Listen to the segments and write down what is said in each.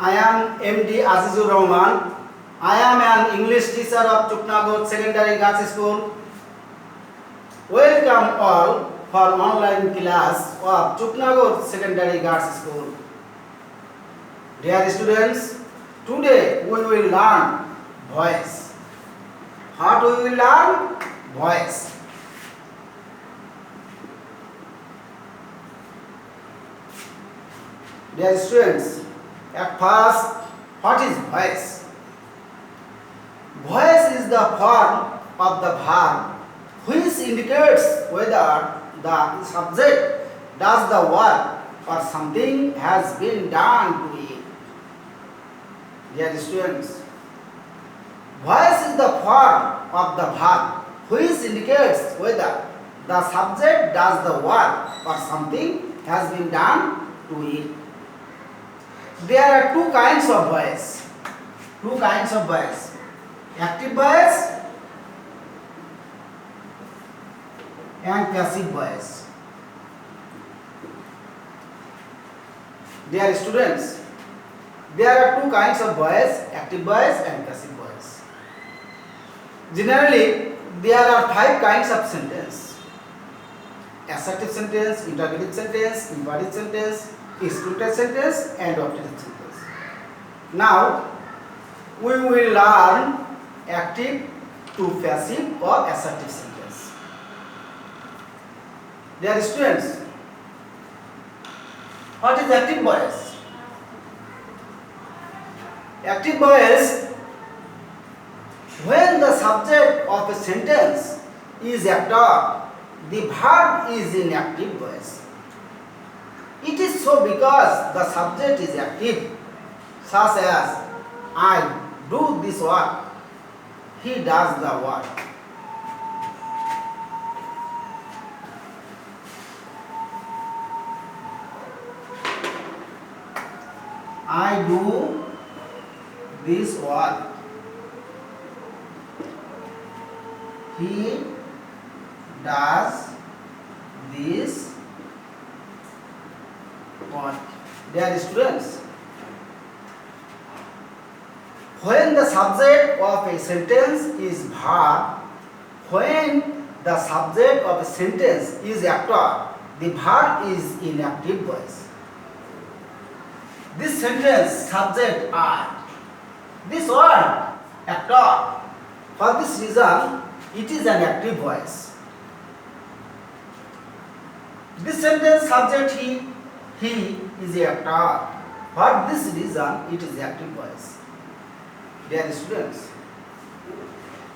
I am MD Azizur Rahman. I am an English teacher of Chuknagot Secondary Girls School. Welcome all for online class of Chuknagot Secondary Girls School. Dear students, today we will learn voice. What we will learn? Voice. Dear students, at first, what is voice? Voice is the form of the verb which indicates whether the subject does the work or something has been done to it. Dear students, voice is the form of the verb which indicates whether the subject does the work or something has been done to it. There are two kinds of voice. Two kinds of voice. Active voice and passive voice. Dear students, there are two kinds of voice, active voice and passive voice. Generally, there are 5 kinds of sentence. Assertive sentence, interrogative sentence, imperative sentence, exclusive sentence and operative sentence. Now, we will learn active to passive or assertive sentence. Dear students, what is active voice? Active voice, when the subject of a sentence is actor, the verb is in active voice. It is so because the subject is active, such as I do this work, he does the work. I do this work, he does this work. Dear students, when the subject of a sentence is verb, when the subject of a sentence is actor, the verb is in active voice. This sentence subject I, this word actor. For this reason, it is an active voice. This sentence subject he is a actor. For this reason, it is active voice. Dear students,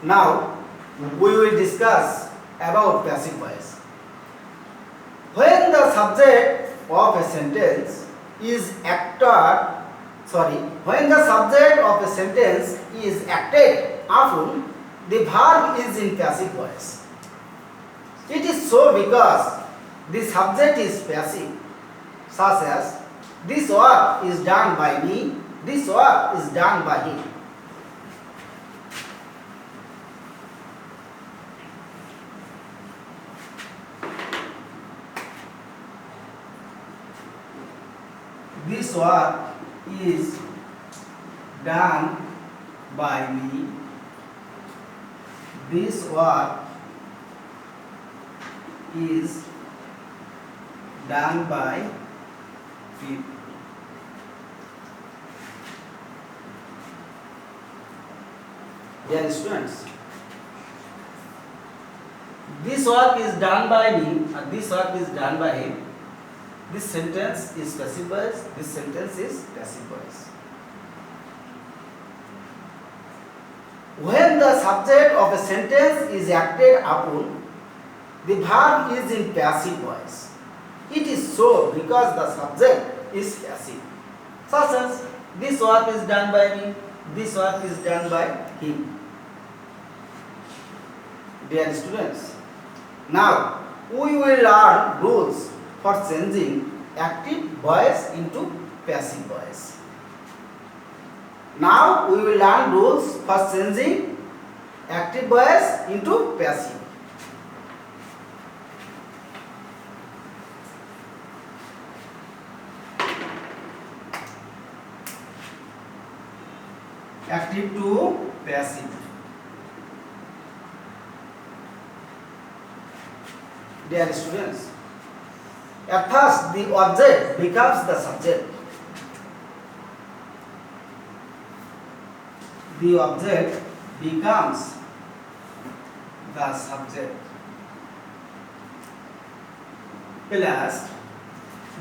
now we will discuss about passive voice. When the subject of a sentence is when the subject of a sentence is acted upon, the verb is in passive voice. It is so because the subject is passive, such as this work is done by me, this work is done by him. This work is done by me. This work is done by him. Dear students, this work is done by me and this work is done by him. This sentence is passive voice, this sentence is passive voice. When the subject of a sentence is acted upon, the verb is in passive voice. It is so because the subject is passive. Such as this work is done by me, this work is done by him. Dear students, now we will learn rules for changing active voice into passive voice. Now we will learn rules for changing active voice into passive. Active to passive. Dear students, at first the object becomes the subject. The object becomes the subject. Plus,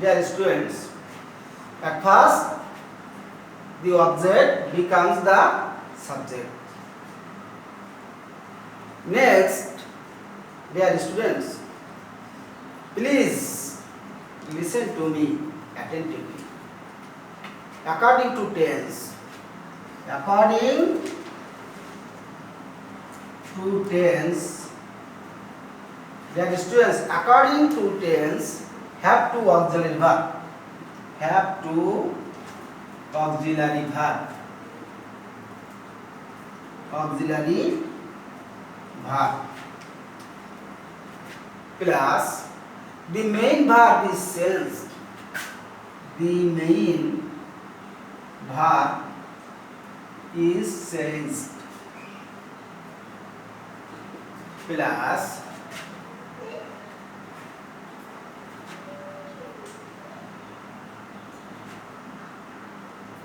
dear students, at first the object becomes the subject. Next, dear students, please listen to me attentively. According to tense, dear students, according to tense, have to auxiliary verb. Have to auxiliary verb. Auxiliary verb. Plus, the main verb is sensed. The main verb is sensed. Plus,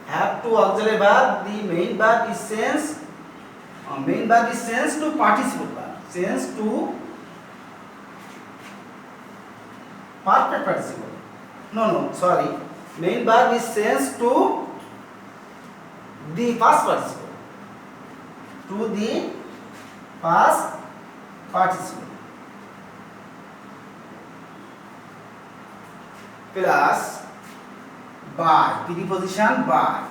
have to auxiliary verb. The main verb is sensed. Main verb is sensed to participle verb. Sensed to perfect participle. No, sorry. Main verb is sensed to the past participle. To the past participle. Plus by, preposition by.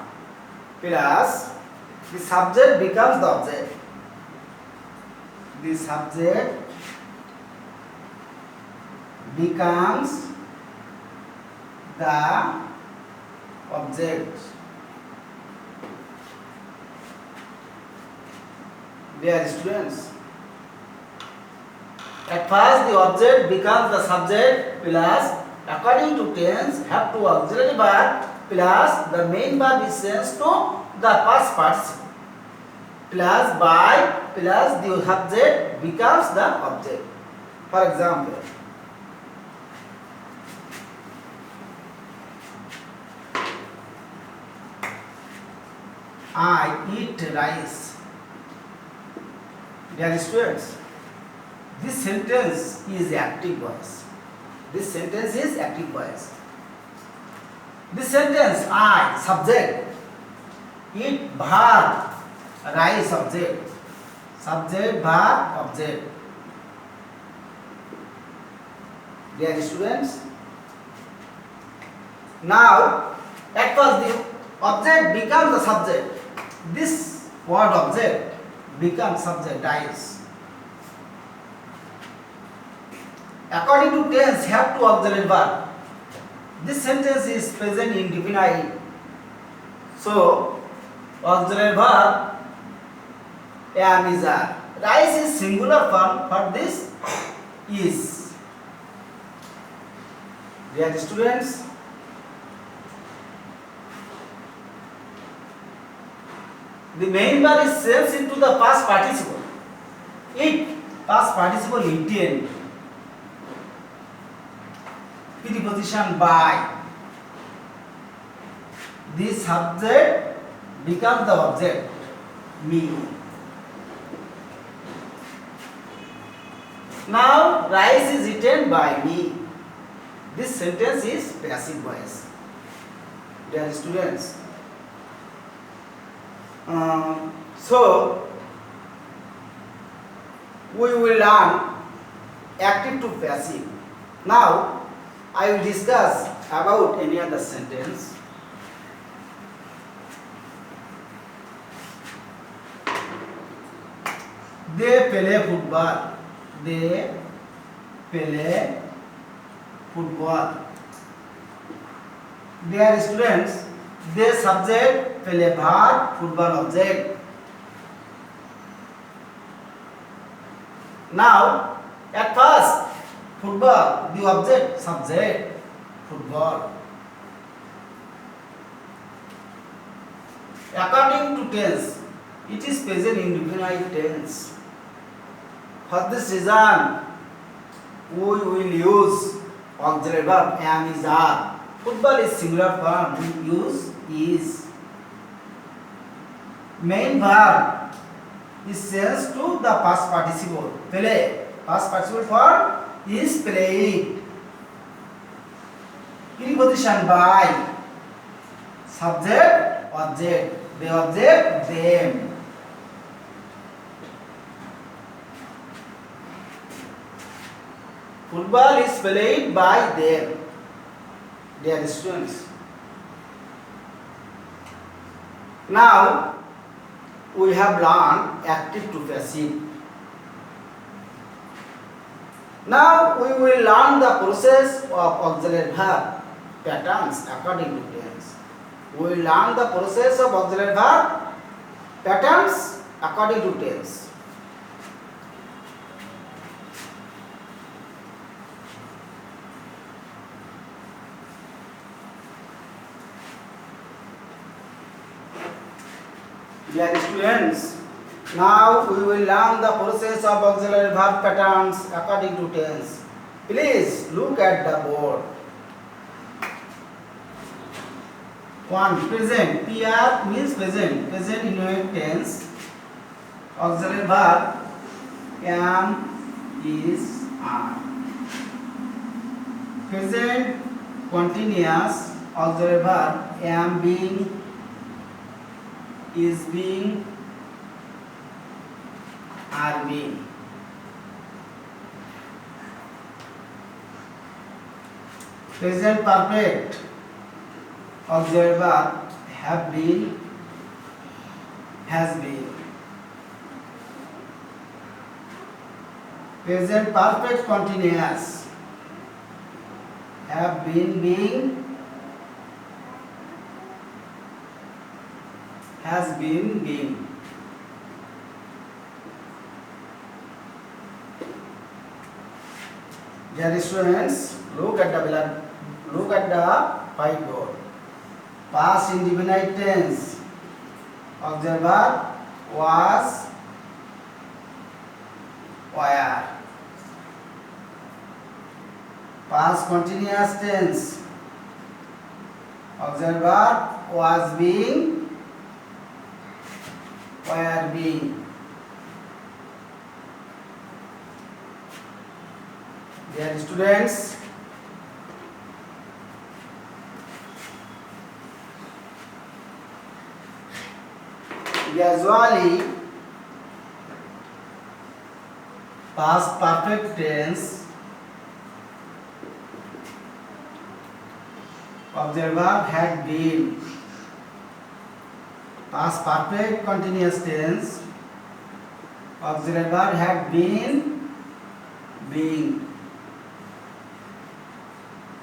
Plus the subject becomes the object. The subject becomes the object. Dear students, at first the object becomes the subject plus according to tense have to auxiliary verb plus the main verb is sensed to the past participle plus by plus the subject becomes the object. For example, I eat rice. Dear students, this sentence is active voice. This sentence is active voice. This sentence I subject, eat verb, rice object, subject verb object. Dear students, now at first the object becomes the subject. This word object becomes subject, dies. According to tense, have to auxiliary verb. This sentence is present indefinitely. So, auxiliary verb am is are. Rice is singular form for this is. Dear students, the main verb is sensed into the past participle. It, past participle eaten. Preposition by. The subject becomes the object, me. Now, rice is eaten by me. This sentence is passive voice. Dear students, so we will learn active to passive. Now, I will discuss about any other sentence. They play football. They play football. Dear students, they subject play verb, football object. Now, at first, football, the object, subject, football. According to tense, It is present indefinite tense. For this reason, we will use auxiliary verb am, is, are. Football is singular form. We use is. Main verb is changed to the past participle. Play. Past participle form is played. Preposition by. Subject, object. The object, them. Football is played by them. Dear students. Now we have learned active to passive. Now we will learn the process of auxiliary verb patterns according to tense. We will learn the process of auxiliary verb patterns according to tense. Dear students, now we will learn the process of auxiliary verb patterns according to tense. Please look at the board. 1. Present. PR means present. Present indefinite tense. Auxiliary verb am, is, are. Present continuous auxiliary verb am, being, is, being, are, being. Present perfect auxiliary verb have been, has been. Present perfect continuous have been, being, has been, being. Dear students, look at the whiteboard. Past indefinite tense. Auxiliary verb was, were. Past continuous tense. Auxiliary verb was, being, were, being. Dear students, usually past perfect tense auxiliary verb had been. Past perfect continuous tense auxiliary verb had been, being.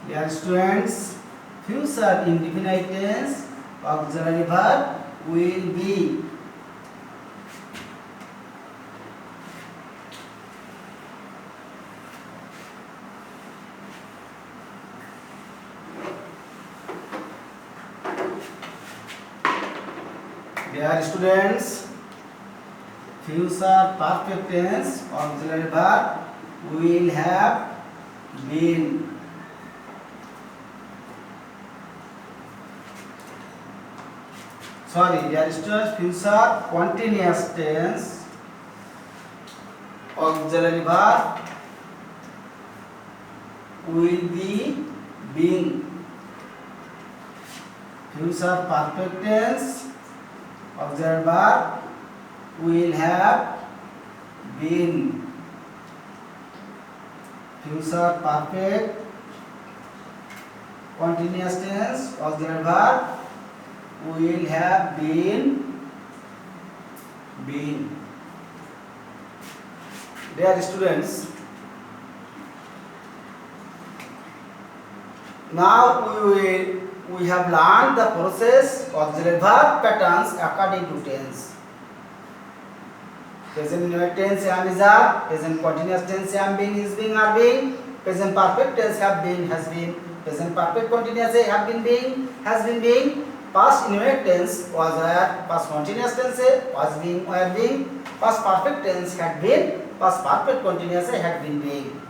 Dear students, future indefinite tense auxiliary verb will be. Dear students, future perfect tense auxiliary verb will have been. Sorry, dear students, future continuous tense auxiliary verb will be, being. Future perfect tense auxiliary verb will have been. Future perfect continuous tense auxiliary verb will have been, been. Dear students, now we have learned the process of auxiliary verb patterns according to tense. Present indefinite tense am, is, are. Present continuous tense am, being, is, being, are, being. Present perfect tense have been, has been. Present perfect continuous have been, being, has been, being. past infinite tense was where, past continuous tense was being, were being, past perfect tense had been, past perfect continuous had been being.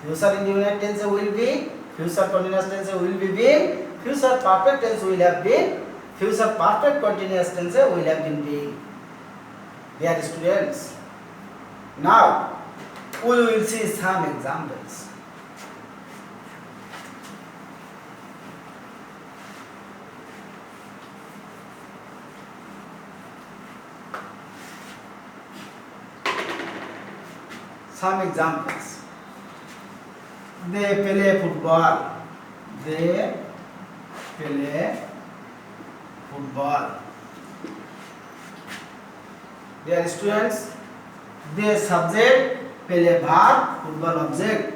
Future indefinite tense will be, future continuous tense will be being, future perfect tense will have been, future perfect continuous tense will have been being. Dear students, now we will see some examples. Some examples. They play football. They play football. Dear students, they subject play verb, football object.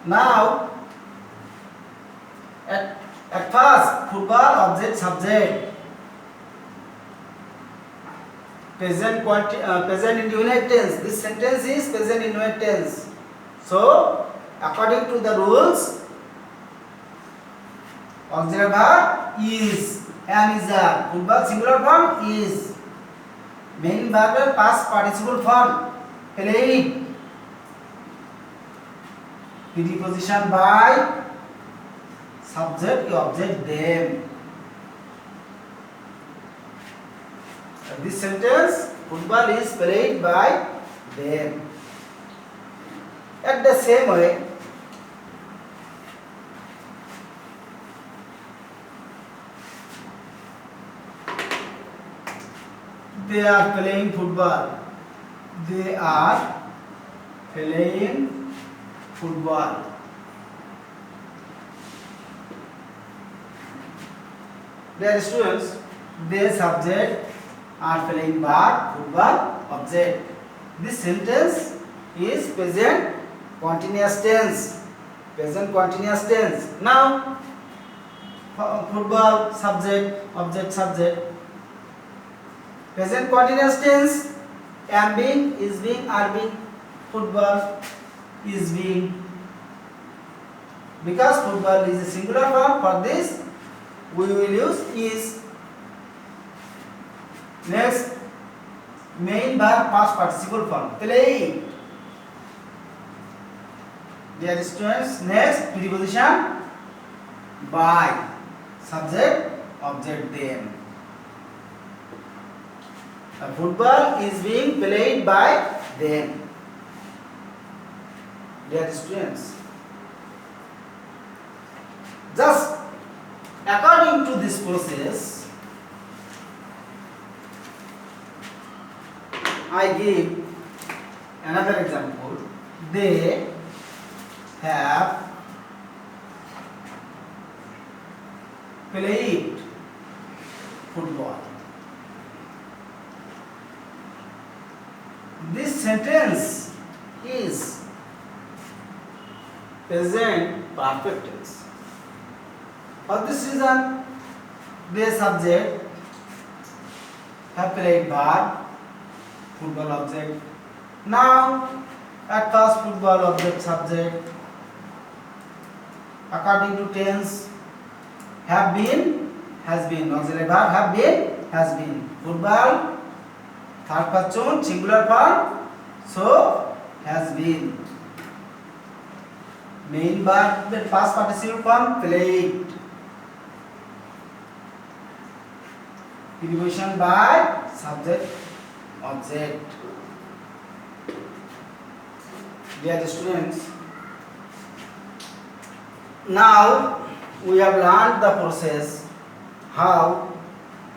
Now, at first, football object subject. Present indefinite tense. This sentence is present indefinite tense. So, according to the rules, auxiliary verb is, am is a, football singular form is, main verb past participle form played, preposition by, subject object them. This sentence, football is played by them. At the same way, they are playing football. They are playing football. Dear students, they subject are playing verb, football object. This sentence is present continuous tense. Present continuous tense. Now, football subject, object subject. Present continuous tense. Am being, is being, are being. Football is being. Because football is a singular form, for this we will use is. Next, main verb past participle form played. Dear students, next preposition by, subject object them. A football is being played by them. Dear students, just according to this process, I give another example. They have played football. This sentence is present perfect tense. For this reason, the subject have played verb, football object. Now, at first football object subject, according to tense, have been, has been, auxiliary verb have been, has been. Football, third person, singular form, so has been. Main verb, past participle form, played. Preposition by, subject object. Dear students, now we have learned the process how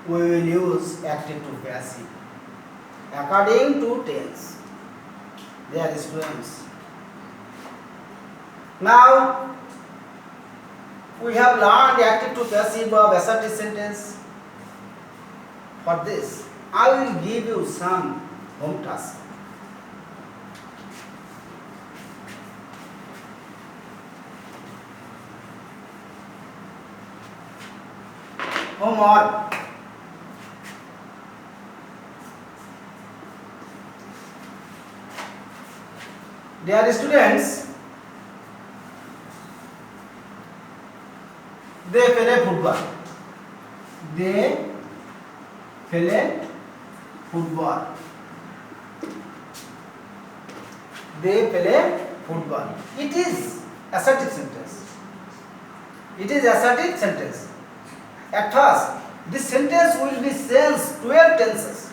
we will use active to passive according to tense. Dear students, now we have learned active to passive of assertive sentence. For this, I will give you some home tasks. Homework. Dear students, They play football. They play football. They play football. It is assertive sentence. It is assertive sentence. At first, this sentence will be changed 12 tenses.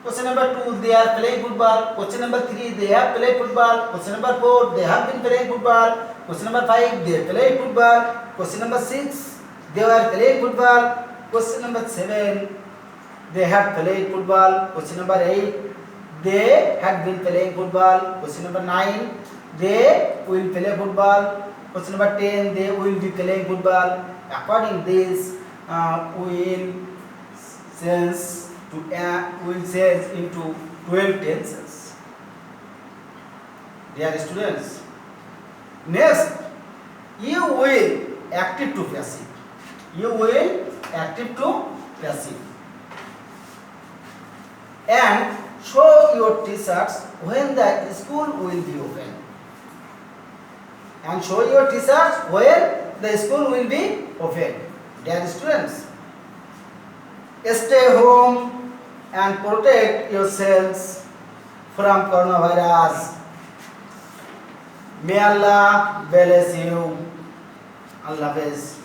Question number 2, they are playing football. Question number 3, they have played football. Question number 4, they have been playing football. Question number 5, they play football. Question number 6, they were playing football. Question number 7, they have played football. Question number 8, they had been playing football. Question number 9, they will play football. Question number 10, they will be playing football. According this, will change into 12 tenses. Dear students, next, you will active to passive. You will active to passive. And show your t-shirts when the school will be open. And show your t-shirts when the school will be open. Dear students, stay home and protect yourselves from coronavirus. May Allah bless you. Allah bless.